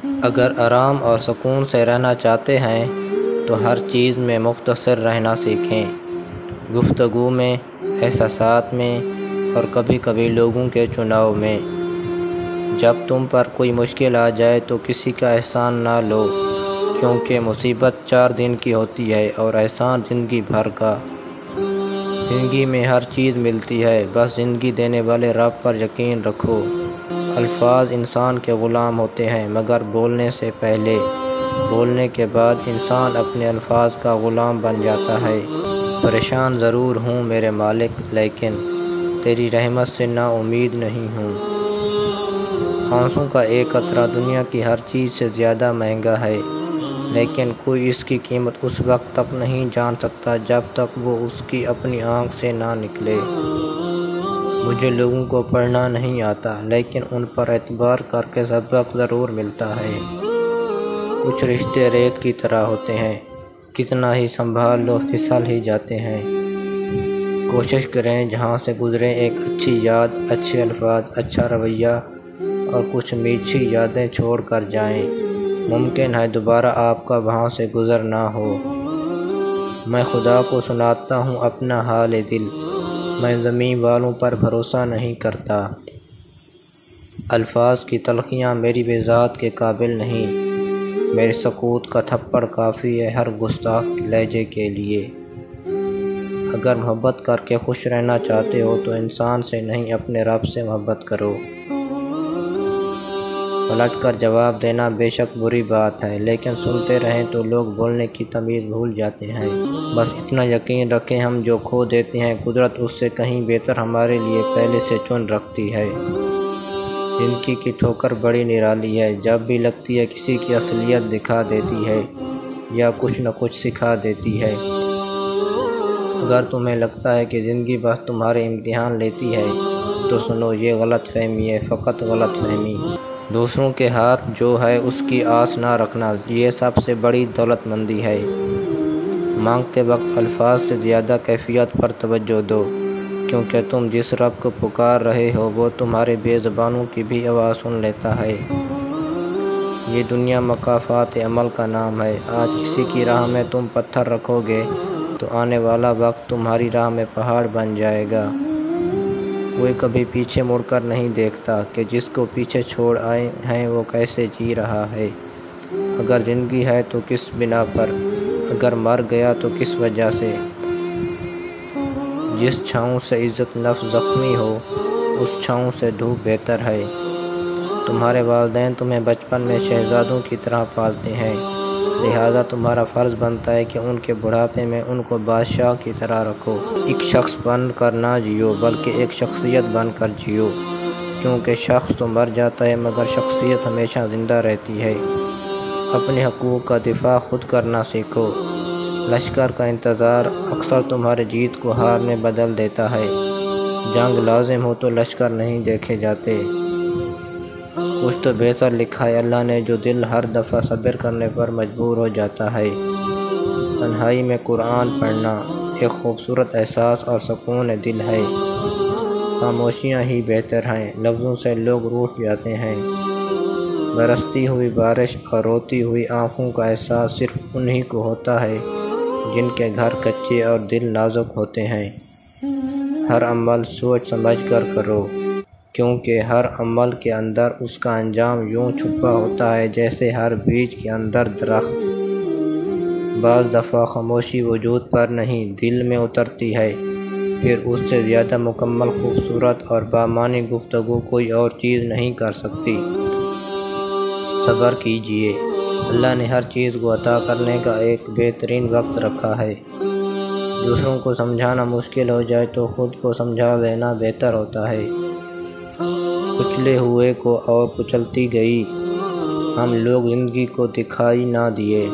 اگر آرام اور سکون سے رہنا چاہتے ہیں تو ہر چیز میں مختصر رہنا سیکھیں، گفتگو میں، احساسات میں اور کبھی کبھی لوگوں کے چناؤ میں۔ جب تم پر کوئی مشکل آ جائے تو کسی کا احسان نہ لو، کیونکہ مصیبت 4 دن کی ہوتی ہے اور احسان زندگی بھر کا۔ زندگی میں ہر چیز ملتی ہے، بس زندگی دینے والے رب پر یقین رکھو۔ الفاظ انسان کے غلام ہوتے ہیں، مگر بولنے سے پہلے، بولنے کے بعد انسان اپنے الفاظ کا غلام بن جاتا ہے۔ پریشان ضرور ہوں میرے مالک، لیکن تیری رحمت سے نا امید نہیں ہوں۔ آنسوں کا ایک قطرہ دنیا کی ہر چیز سے زیادہ مہنگا ہے، لیکن کوئی اس کی قیمت اس وقت تک نہیں جان سکتا جب تک وہ اس کی اپنی آنکھ سے نہ نکلے۔ مجھے لوگوں کو پڑھنا نہیں آتا، لیکن ان پر اعتبار کر کے سبق ضرور ملتا ہے۔ کچھ رشتے ریت کی طرح ہوتے ہیں، کتنا ہی سنبھال لو پھسل ہی جاتے ہیں۔ کوشش کریں جہاں سے گزریں ایک اچھی یاد، اچھے الفاظ، اچھا رویہ اور کچھ میٹھی یادیں چھوڑ کر جائیں۔ ممکن ہے دوبارہ آپ کا وہاں سے گزر نہ ہو۔ میں خدا کو سناتا ہوں اپنا حال دل، میں زمین والوں پر بھروسہ نہیں کرتا۔ الفاظ کی تلخیاں میری وضاحت کے قابل نہیں، میرے سکوت کا تھپڑ کافی ہے ہر گستاخ لہجے کے لیے۔ اگر محبت کر کے خوش رہنا چاہتے ہو تو انسان سے نہیں اپنے رب سے محبت کرو۔ پلٹ کر جواب دینا بے شک بری بات ہے، لیکن سنتے رہیں تو لوگ بولنے کی تمیز بھول جاتے ہیں۔ بس اتنا یقین رکھیں، ہم جو کھو دیتے ہیں قدرت اس سے کہیں بہتر ہمارے لیے پہلے سے چن رکھتی ہے۔ زندگی کی ٹھوکر بڑی نرالی ہے، جب بھی لگتی ہے کسی کی اصلیت دکھا دیتی ہے یا کچھ نہ کچھ سکھا دیتی ہے۔ اگر تمہیں لگتا ہے کہ زندگی بس تمہارے امتحان لیتی ہے تو سنو، یہ غلط فہمی ہے، فقط غلط فہمی۔ دوسروں کے ہاتھ جو ہے اس کی آس نہ رکھنا، یہ سب سے بڑی دولت مندی ہے۔ مانگتے وقت الفاظ سے زیادہ کیفیت پر توجہ دو، کیونکہ تم جس رب کو پکار رہے ہو وہ تمہارے بے زبانوں کی بھی آواز سن لیتا ہے۔ یہ دنیا مکافات عمل کا نام ہے۔ آج کسی کی راہ میں تم پتھر رکھو گے تو آنے والا وقت تمہاری راہ میں پہاڑ بن جائے گا۔ کوئی کبھی پیچھے مڑ کر نہیں دیکھتا کہ جس کو پیچھے چھوڑ آئے ہیں وہ کیسے جی رہا ہے۔ اگر زندگی ہے تو کس بنا پر، اگر مر گیا تو کس وجہ سے۔ جس چھاؤں سے عزت نفس زخمی ہو، اس چھاؤں سے دھوپ بہتر ہے۔ تمہارے والدین تمہیں بچپن میں شہزادوں کی طرح پالتے ہیں، لہذا تمہارا فرض بنتا ہے کہ ان کے بڑھاپے میں ان کو بادشاہ کی طرح رکھو۔ ایک شخص بن کر نہ جیو، بلکہ ایک شخصیت بن کر جیو، کیونکہ شخص تو مر جاتا ہے مگر شخصیت ہمیشہ زندہ رہتی ہے۔ اپنے حقوق کا دفاع خود کرنا سیکھو۔ لشکر کا انتظار اکثر تمہاری جیت کو ہار میں بدل دیتا ہے۔ جنگ لازم ہو تو لشکر نہیں دیکھے جاتے۔ کچھ تو بہتر لکھا ہے اللہ نے، جو دل ہر دفعہ صبر کرنے پر مجبور ہو جاتا ہے۔ تنہائی میں قرآن پڑھنا ایک خوبصورت احساس اور سکون دل ہے۔ خاموشیاں ہی بہتر ہیں، لفظوں سے لوگ روٹھ جاتے ہیں۔ برستی ہوئی بارش اور روتی ہوئی آنکھوں کا احساس صرف انہی کو ہوتا ہے جن کے گھر کچے اور دل نازک ہوتے ہیں۔ ہر عمل سوچ سمجھ کر کرو، کیونکہ ہر عمل کے اندر اس کا انجام یوں چھپا ہوتا ہے جیسے ہر بیج کے اندر درخت۔ بعض دفعہ خاموشی وجود پر نہیں دل میں اترتی ہے، پھر اس سے زیادہ مکمل، خوبصورت اور بامعنی گفتگو کوئی اور چیز نہیں کر سکتی۔ صبر کیجئے، اللہ نے ہر چیز کو عطا کرنے کا ایک بہترین وقت رکھا ہے۔ دوسروں کو سمجھانا مشکل ہو جائے تو خود کو سمجھا لینا بہتر ہوتا ہے۔ کچلے ہوئے کو اور کچلتی گئی، ہم لوگ زندگی کو دکھائی نہ دیے۔